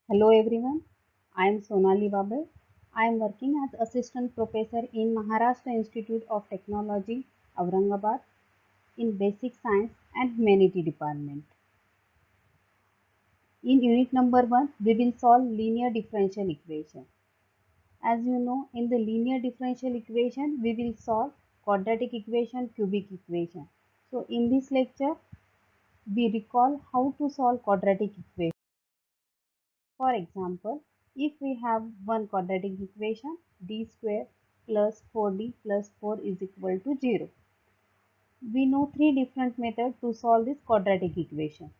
Hello everyone, I am Sonali Babel. I am working as Assistant Professor in Maharashtra Institute of Technology, Aurangabad in Basic Science and Humanity Department. In unit number 1, we will solve linear differential equation. As you know, in the linear differential equation, we will solve quadratic equation, cubic equation. So in this lecture, we recall how to solve quadratic equation. For example, if we have one quadratic equation d square plus 4d plus 4 is equal to 0. We know three different methods to solve this quadratic equation.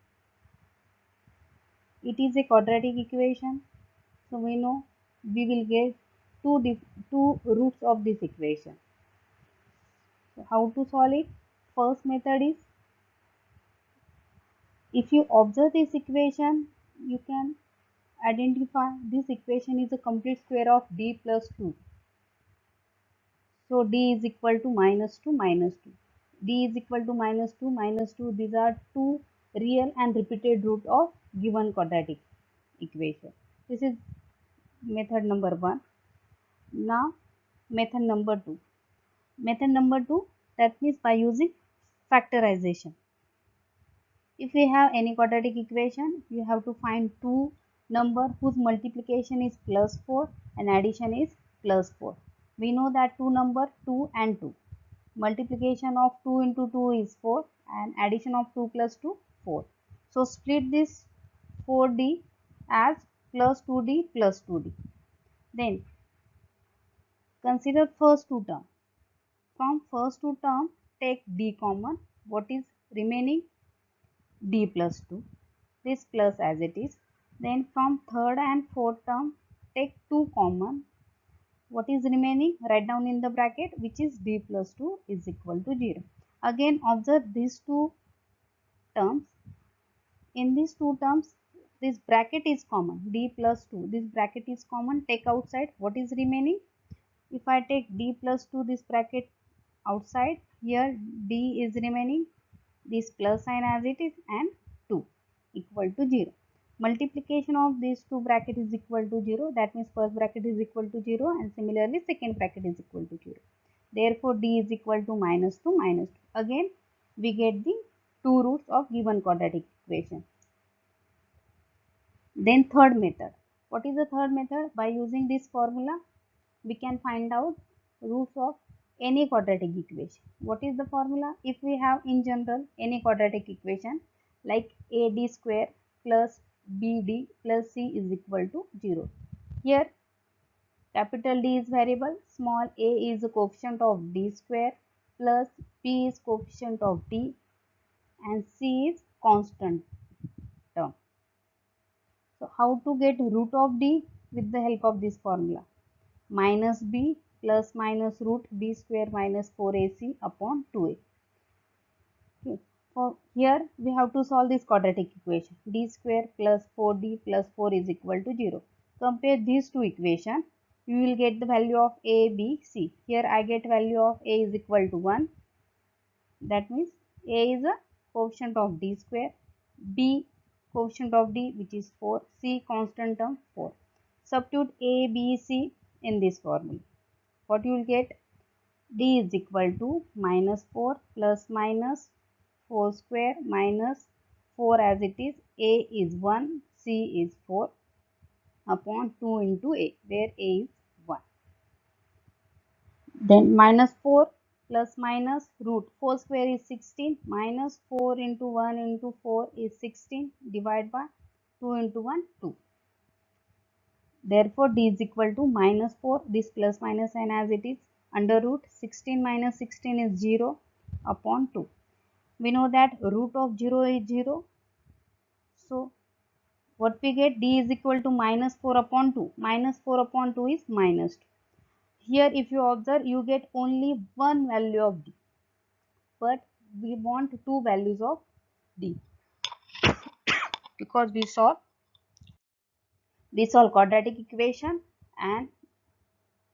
It is a quadratic equation, so we know we will get two roots of this equation. So how to solve it? First method is, if you observe this equation, you can identify this equation is a complete square of d plus 2. So d is equal to minus 2 minus 2. D is equal to minus 2 minus 2. These are two real and repeated root of given quadratic equation. This is method number 1. Now method number 2. Method number 2, that means by using factorization. If we have any quadratic equation, you have to find two number whose multiplication is plus 4 and addition is plus 4. We know that two number 2 and 2. Multiplication of 2 into 2 is 4 and addition of 2 plus 2 4. So split this 4d as plus 2d plus 2d. Then consider first two term. From first two term take d common. What is remaining? D plus 2. This plus as it is. Then from third and fourth term take 2 common. What is remaining? Write down in the bracket, which is d plus 2 is equal to 0. Again observe these two terms. In these two terms, this bracket is common, d plus 2. This bracket is common, take outside. What is remaining? If I take d plus 2, this bracket outside, here d is remaining, this plus sign as it is, and 2 equal to 0. Multiplication of these two bracket is equal to 0. That means first bracket is equal to 0 and similarly second bracket is equal to 0. Therefore, d is equal to minus 2 minus 2. Again, we get the two roots of given quadratic equation. Then third method. What is the third method? By using this formula, we can find out roots of any quadratic equation. What is the formula? If we have in general any quadratic equation like AD square plus BD plus C is equal to 0. Here capital D is variable, small a is the coefficient of D square plus B is coefficient of D and C is constant term. So how to get root of D? With the help of this formula. Minus B plus minus root B square minus 4AC upon 2A. Okay. For here we have to solve this quadratic equation. D square plus 4D plus 4 is equal to 0. Compare these two equations. You will get the value of A, B, C. Here I get value of A is equal to 1. That means A is a coefficient of D square. B coefficient of D, which is 4, C constant term 4. Substitute A, B, C in this formula. What you will get? D is equal to minus 4 plus minus 4 square minus 4 as it is. A is 1, C is 4 upon 2 into A, where A is 1. Then minus 4 plus minus root 4 square is 16 minus 4 into 1 into 4 is 16 divided by 2 into 1 2. Therefore D is equal to minus 4, this plus minus sign as it is, under root 16 minus 16 is 0 upon 2. We know that root of 0 is 0. So what we get? D is equal to minus 4 upon 2. Minus 4 upon 2 is minus 2. Here if you observe, you get only one value of D. But we want two values of D because we solve quadratic equation, and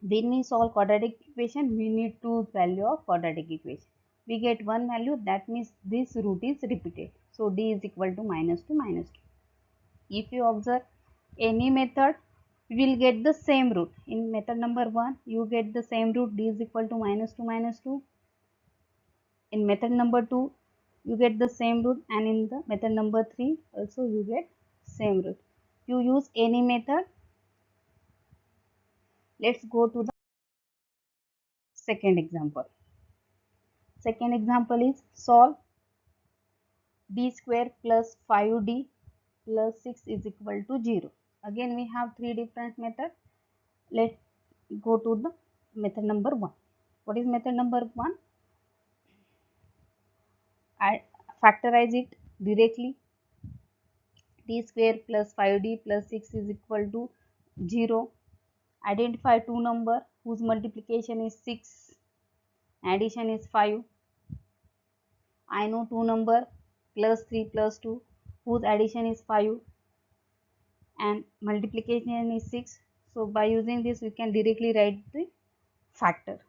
when we solve quadratic equation we need two value of quadratic equation. We get one value, that means this root is repeated. So D is equal to minus 2 minus 2. If you observe any method, we will get the same root. In method number 1, you get the same root, d is equal to minus 2 minus 2. In method number 2, you get the same root, and in the method number 3 also you get same root. You use any method. Let's go to the second example. Second example is solve d square plus 5d plus 6 is equal to 0. Again we have three different methods. Let's go to the method number 1. What is method number 1? I factorize it directly. D square plus 5d plus 6 is equal to 0. Identify two numbers whose multiplication is 6, addition is 5. I know two numbers plus 3 plus 2 whose addition is 5 and multiplication is 6. So by using this we can directly write the factor.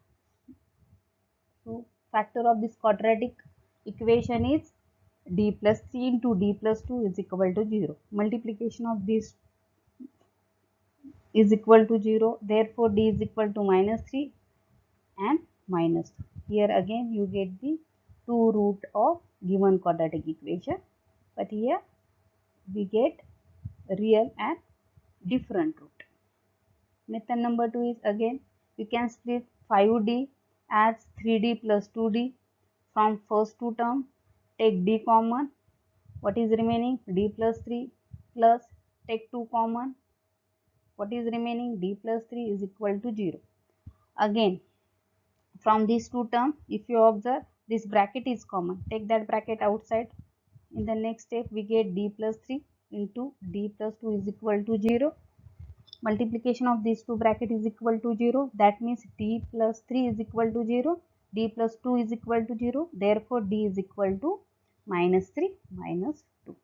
So factor of this quadratic equation is d plus 3 into d plus 2 is equal to 0. Multiplication of this is equal to 0. Therefore d is equal to minus 3 and minus 2. Here again you get the two root of given quadratic equation, but here we get real and different root. Method number 2 is again you can split 5d as 3d plus 2d. From first two term take d common. What is remaining? D plus 3 plus take 2 common. What is remaining? D plus 3 is equal to 0. Again from these two terms, if you observe, this bracket is common. Take that bracket outside. In the next step we get d plus 3 into d plus 2 is equal to 0. Multiplication of these two bracket is equal to 0. That means d plus 3 is equal to 0. D plus 2 is equal to 0. Therefore d is equal to minus 3 minus 2.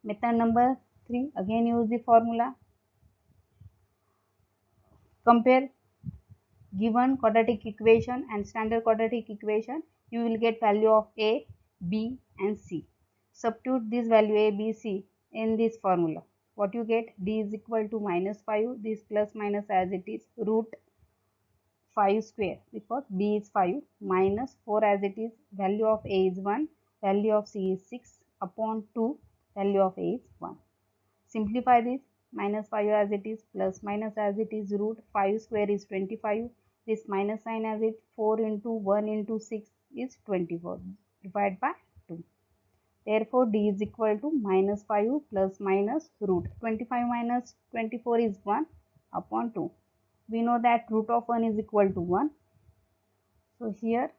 Method number 3, again use the formula. Compare given quadratic equation and standard quadratic equation. You will get value of a, b and c. Substitute this value a, b, c in this formula. What you get? D is equal to minus 5. This plus minus as it is root 5 square because b is 5 minus 4 as it is. Value of a is 1. Value of c is 6 upon 2. Value of a is 1. Simplify this. Minus 5 as it is plus minus as it is root 5 square is 25. This minus sign as it 4 into 1 into 6 is 24 divided by 2. Therefore d is equal to minus 5 plus minus root 25 minus 24 is 1 upon 2. We know that root of 1 is equal to 1. So here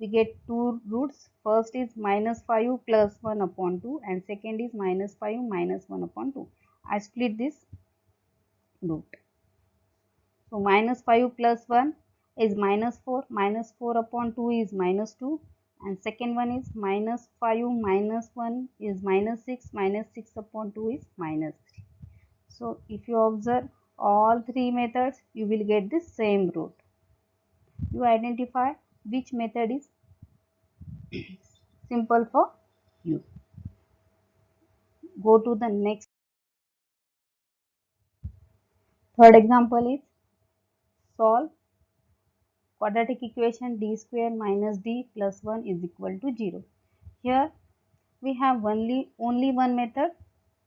we get two roots. First is minus 5 plus 1 upon 2 and second is minus 5 minus 1 upon 2. I split this root. So minus 5 plus 1 is minus 4. Minus 4 upon 2 is minus 2. And second one is minus 5 minus 1 is minus 6. Minus 6 upon 2 is minus 3. So if you observe all three methods, you will get the same root. You identify which method is simple for you. Go to the next. Third example is solve quadratic equation d square minus d plus 1 is equal to 0. Here we have only one method,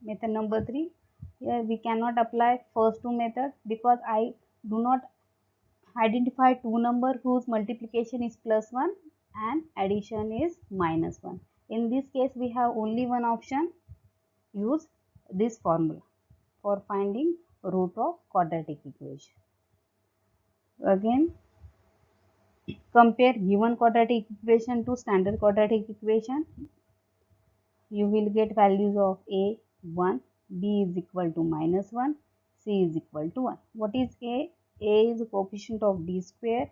method number 3. Here we cannot apply first two methods because I do not identify two numbers whose multiplication is plus 1 and addition is minus 1. In this case we have only one option. Use this formula for finding root of quadratic equation. Again compare given quadratic equation to standard quadratic equation. You will get values of a 1, b is equal to minus 1, c is equal to 1. What is a? A is coefficient of d square,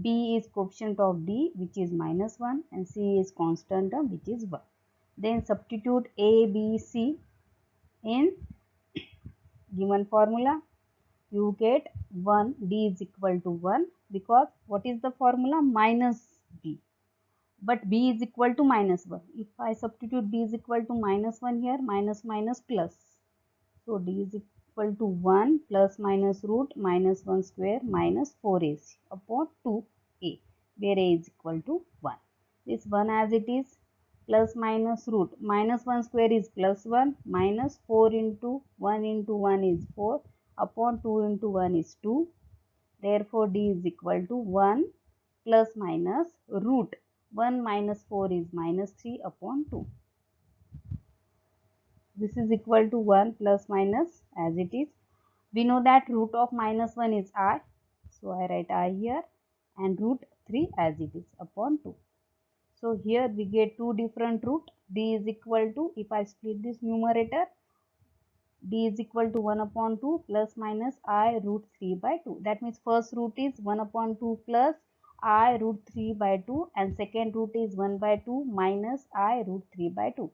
b is coefficient of d which is minus 1 and c is constant term which is 1. Then substitute a, b, c in given formula. You get 1, d is equal to 1 because what is the formula? Minus b. But b is equal to minus 1. If I substitute b is equal to minus 1 here, minus minus plus. So d is equal to 1 plus minus root minus 1 square minus 4ac upon 2a, where a is equal to 1. This 1 as it is, plus minus root minus 1 square is plus 1 minus 4 into 1 is 4 upon 2 into 1 is 2. Therefore d is equal to 1 plus minus root 1 minus 4 is minus 3 upon 2. This is equal to 1 plus minus as it is. We know that root of minus 1 is I. So I write I here, and root 3 as it is upon 2. So here we get two different root. D is equal to, if I split this numerator, D is equal to 1 upon 2 plus minus I root 3 by 2. That means first root is 1 upon 2 plus I root 3 by 2, and second root is 1 by 2 minus I root 3 by 2.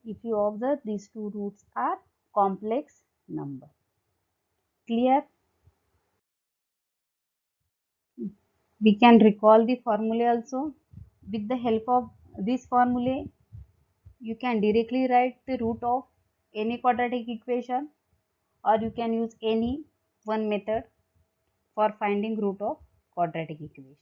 If you observe, these two roots are complex number. Clear? We can recall the formula also. With the help of this formula, you can directly write the root of any quadratic equation, or you can use any one method for finding root of quadratic equation.